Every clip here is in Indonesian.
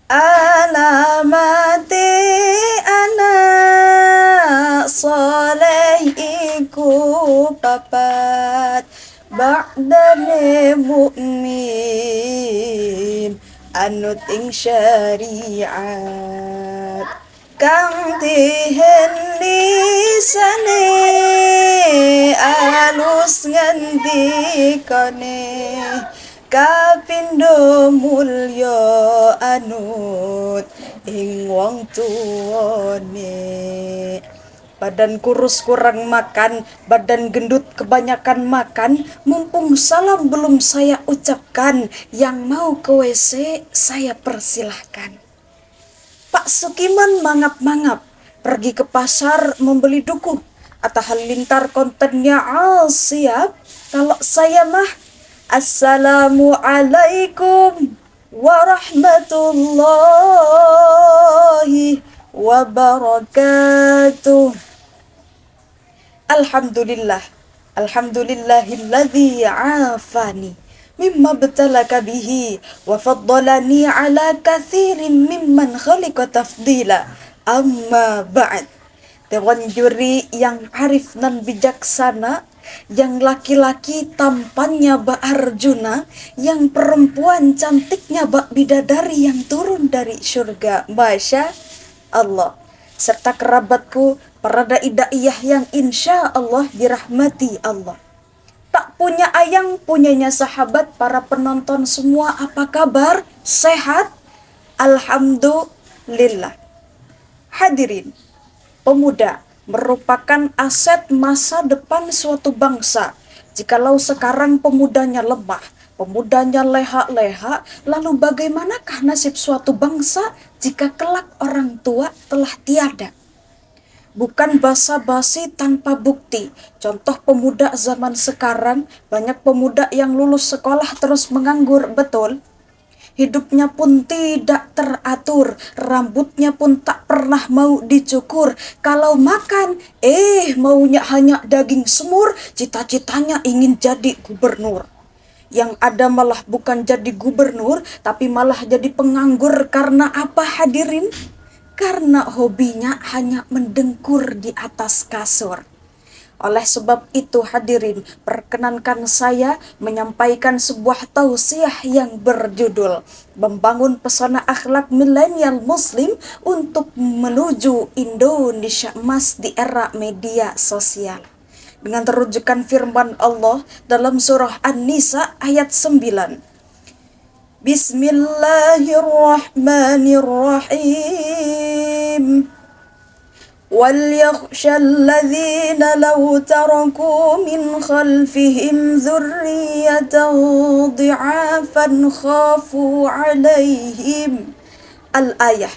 alamati anak soleh iku papat ba'dane mukmin anut ing syariat kang dihendisane alus ngendikane kapindo mulya anut ing wong tuwane. Badan kurus kurang makan, badan gendut kebanyakan makan, mumpung salam belum saya ucapkan, yang mau ke WC saya persilahkan. Pak Sukiman mangap-mangap, pergi ke pasar membeli duku. Atta Halilintar kontennya siap, kalau saya mah Assalamualaikum warahmatullahi wabarakatuh. Alhamdulillah, alhamdulillahilladzi afani mimma btalaka bihi wa faddalani ala kathirin mimman khaliqa tafdila. Amma ba'd. Dewan juri yang arif dan bijaksana, yang laki-laki tampannya Mbak Arjuna, yang perempuan cantiknya Mbak Bidadari yang turun dari surga, Masya Allah, serta kerabatku, para dai-daiyah yang insya Allah dirahmati Allah. Tak punya ayang, punyanya sahabat, para penonton semua, apa kabar? Sehat? Alhamdulillah. Hadirin, pemuda merupakan aset masa depan suatu bangsa. Jikalau sekarang pemudanya lemah, pemudanya leha-leha, lalu bagaimanakah nasib suatu bangsa jika kelak orang tua telah tiada? Bukan basa-basi tanpa bukti. Contoh pemuda zaman sekarang, banyak pemuda yang lulus sekolah terus menganggur, betul? Hidupnya pun tidak teratur, rambutnya pun tak pernah mau dicukur. Kalau makan, maunya hanya daging semur, cita-citanya ingin jadi gubernur. Yang ada malah bukan jadi gubernur, tapi malah jadi penganggur. Karena apa, hadirin? Karena hobinya hanya mendengkur di atas kasur. Oleh sebab itu, hadirin, perkenankan saya menyampaikan sebuah tausiah yang berjudul Membangun Pesona Akhlak Milenial Muslim untuk Menuju Indonesia Emas di Era Media Sosial. Dengan terujukan firman Allah dalam surah An-Nisa ayat 9. Bismillahirrahmanirrahim. وَلْيَخْشَى الَّذِينَ لَوْ تَرَكُوا مِنْ خَلْفِهِمْ ذُرِّيَّةً ضِعَافًا خَافُوا عَلَيْهِمْ. Al-Ayah.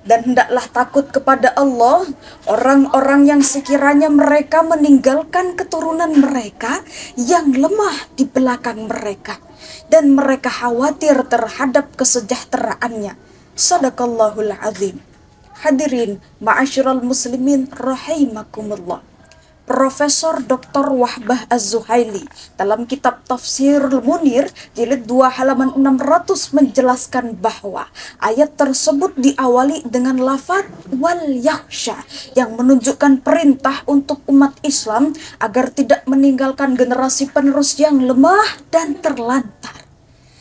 Dan hendaklah takut kepada Allah orang-orang yang sekiranya mereka meninggalkan keturunan mereka yang lemah di belakang mereka, dan mereka khawatir terhadap kesejahteraannya. Sadaqallahul azim. Hadirin ma'asyiral muslimin rahimakumullah. Profesor Dr. Wahbah Az-Zuhaili dalam kitab Tafsirul Munir jilid 2 halaman 600 menjelaskan bahwa ayat tersebut diawali dengan lafaz wal yakhsha yang menunjukkan perintah untuk umat Islam agar tidak meninggalkan generasi penerus yang lemah dan terlantar.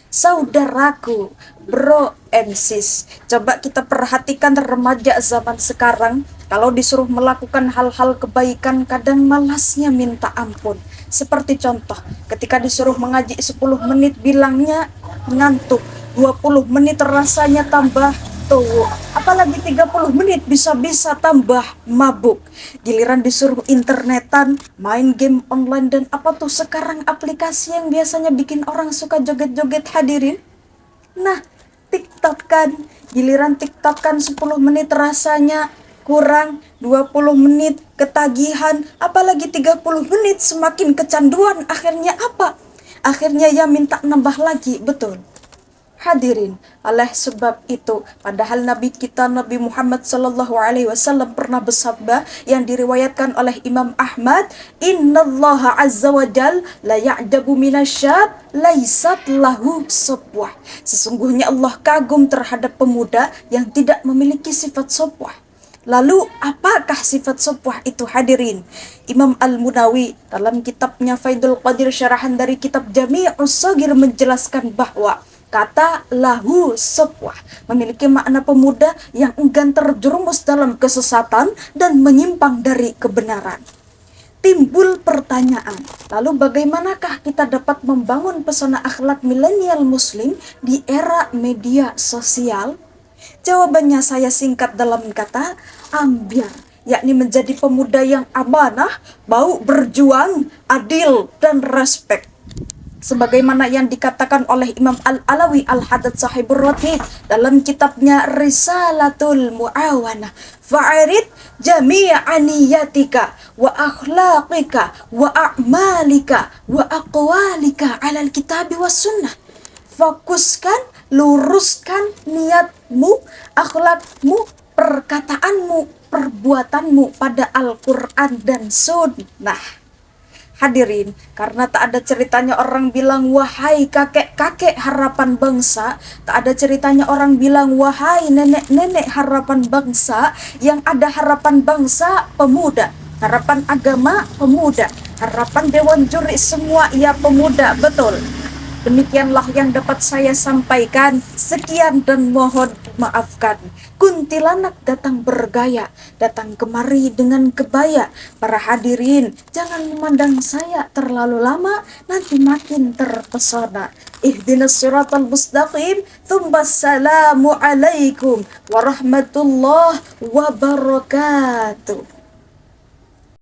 Saudaraku, bro and sis, coba kita perhatikan remaja zaman sekarang. Kalau disuruh melakukan hal-hal kebaikan, kadang malasnya minta ampun. Seperti contoh, ketika disuruh mengaji 10 menit bilangnya ngantuk, 20 menit rasanya tambah tua, apalagi 30 menit bisa-bisa tambah mabuk. Giliran disuruh internetan, main game online, dan apa tuh sekarang aplikasi yang biasanya bikin orang suka joget-joget, hadirin? Nah, TikTok kan, giliran TikTok kan 10 menit rasanya kurang, 20 menit ketagihan, apalagi 30 menit semakin kecanduan. Akhirnya apa? Akhirnya ya minta nambah lagi, betul? Hadirin, oleh sebab itu, padahal Nabi kita Nabi Muhammad Sallallahu Alaihi Wasallam pernah bersabda yang diriwayatkan oleh Imam Ahmad, Innallaha Azza wa Jal la ya'jabu minasyab laisat lahu sopwah. Sesungguhnya Allah kagum terhadap pemuda yang tidak memiliki sifat sopwah. Lalu apakah sifat sopwah itu, hadirin? Imam Al-Munawi dalam kitabnya Faidul Qadir syarahan dari kitab Jami'us Shaghir menjelaskan bahwa kata lahu sopwah memiliki makna pemuda yang enggan terjerumus dalam kesesatan dan menyimpang dari kebenaran. Timbul pertanyaan, lalu bagaimanakah kita dapat membangun pesona akhlak milenial muslim di era media sosial? Jawabannya saya singkat dalam kata ambyar, yakni menjadi pemuda yang amanah, mau berjuang, adil, dan respek. Sebagaimana yang dikatakan oleh Imam Al-Alawi Al-Haddad Sahibur Ratib dalam kitabnya Risalatul Mu'awanah, fa'arid jami'a niyatika wa akhlaqika wa a'malika wa aqwalika 'alal kitabi was sunnah. Fokuskan, luruskan niatmu, akhlakmu, perkataanmu, perbuatanmu pada Al-Quran dan Sunnah. Hadirin, karena tak ada ceritanya orang bilang wahai kakek-kakek harapan bangsa, tak ada ceritanya orang bilang wahai nenek-nenek harapan bangsa, yang ada harapan bangsa pemuda, harapan agama pemuda, harapan dewan juri semua ia pemuda, betul. Demikianlah yang dapat saya sampaikan. Sekian dan mohon maafkan. Kuntilanak datang bergaya, datang kemari dengan kebaya. Para hadirin, jangan memandang saya terlalu lama, nanti makin terpesona. Ihdinas siratal mustaqim. Assalamu alaikum warahmatullahi wabarakatuh.